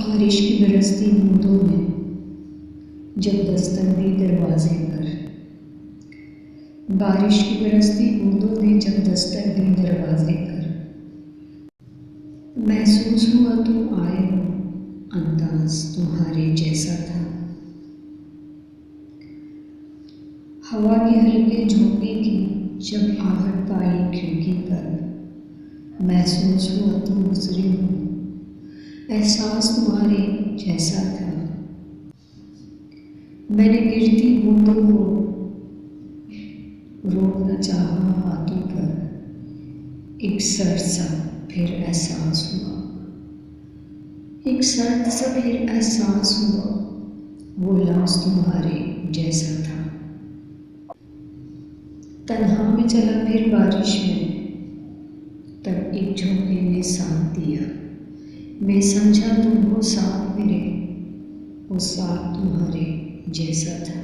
बारिश की बरसती बूंदों ने जब दस्तक दी दरवाजे पर, बारिश की बरसती बूंदों ने जब दस्तक दी दरवाजे पर, महसूस हुआ तुम आए हो, अंदाज तुम्हारे जैसा था। हवा के हल्के झोंके की जब आहट पाई खिड़की पर, महसूस हुआ तुम गुजरे हो, एहसास तुम्हारे जैसा था। मैंने गिरती बूंदों को रोकना चाहा हाथों पर, एक सर्द सा फिर एहसास हुआ, एक सर्द सा फिर एहसास हुआ, वो लफ्ज़ तुम्हारे जैसा था। तन्हा में चला फिर बारिश में, तब एक झोंके ने साथ दिया। मैं समझा तुम हो साथ मेरे, वो साथ तुम्हारे जैसा था।